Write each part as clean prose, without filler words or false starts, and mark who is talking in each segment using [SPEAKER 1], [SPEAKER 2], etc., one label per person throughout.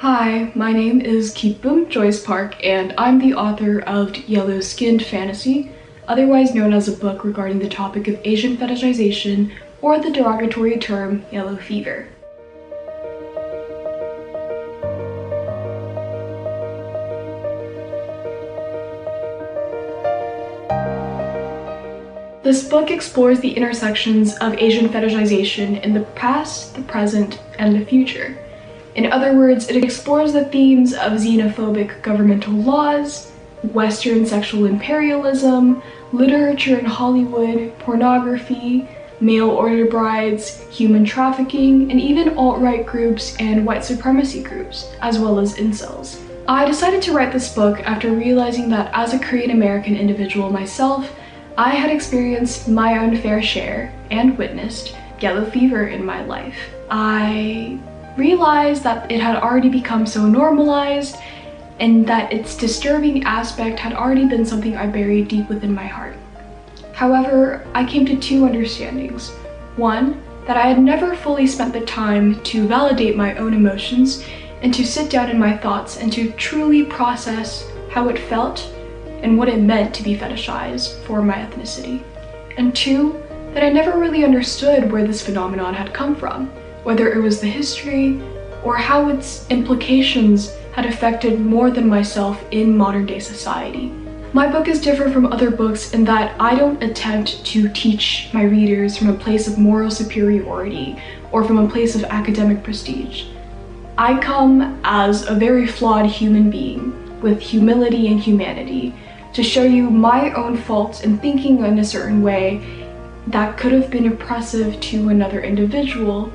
[SPEAKER 1] Hi, my name is Giboom Joyce Park, and I'm the author of Yellow-Skinned Fantasy, otherwise known as a book regarding the topic of Asian fetishization or the derogatory term yellow fever. This book explores the intersections of Asian fetishization in the past, the present, and the future. In other words, it explores the themes of xenophobic governmental laws, Western sexual imperialism, literature in Hollywood, pornography, mail-order brides, human trafficking, and even alt-right groups and white supremacy groups, as well as incels. I decided to write this book after realizing that as a Korean American individual myself, I had experienced my own fair share and witnessed yellow fever in my life. I realized that it had already become so normalized and that its disturbing aspect had already been something I buried deep within my heart. However, I came to two understandings. One, that I had never fully spent the time to validate my own emotions and to sit down in my thoughts and to truly process how it felt and what it meant to be fetishized for my ethnicity. And two, that I never really understood where this phenomenon had come from, whether it was the history or how its implications had affected more than myself in modern day society. My book is different from other books in that I don't attempt to teach my readers from a place of moral superiority or from a place of academic prestige. I come as a very flawed human being with humility and humanity to show you my own faults in thinking in a certain way that could have been oppressive to another individual,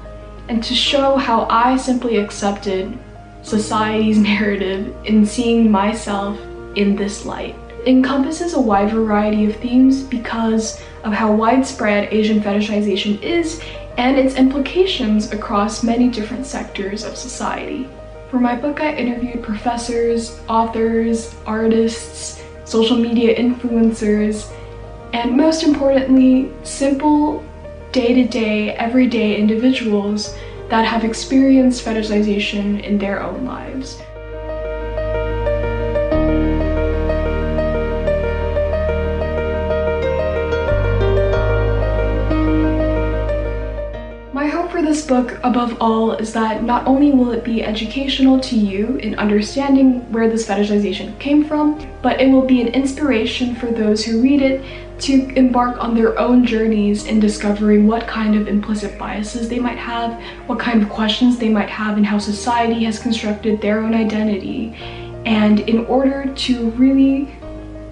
[SPEAKER 1] and to show how I simply accepted society's narrative in seeing myself in this light. It encompasses a wide variety of themes because of how widespread Asian fetishization is and its implications across many different sectors of society. For my book, I interviewed professors, authors, artists, social media influencers, and most importantly, simple, day-to-day, everyday individuals that have experienced fetishization in their own lives. My hope for this book, above all, is that not only will it be educational to you in understanding where this fetishization came from, but it will be an inspiration for those who read it to embark on their own journeys in discovering what kind of implicit biases they might have, what kind of questions they might have, and how society has constructed their own identity. And in order to really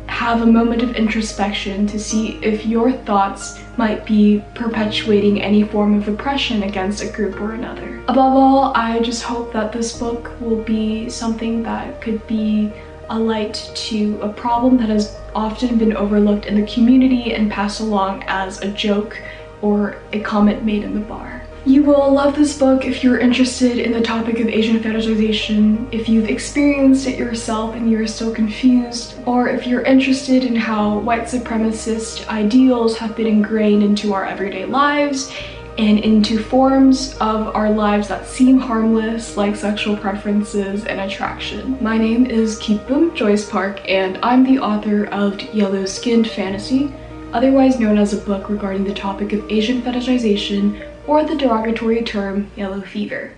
[SPEAKER 1] have a moment of introspection to see if your thoughts might be perpetuating any form of oppression against a group or another. Above all, I just hope that this book will be something that could be a light to a problem that has often been overlooked in the community and passed along as a joke or a comment made in the bar. You will love this book if you're interested in the topic of Asian fetishization, if you've experienced it yourself and you're still confused, or if you're interested in how white supremacist ideals have been ingrained into our everyday lives and into forms of our lives that seem harmless, like sexual preferences and attraction. My name is Giboom Joyce Park, and I'm the author of Yellow-Skinned Fantasy, otherwise known as a book regarding the topic of Asian fetishization or the derogatory term yellow fever.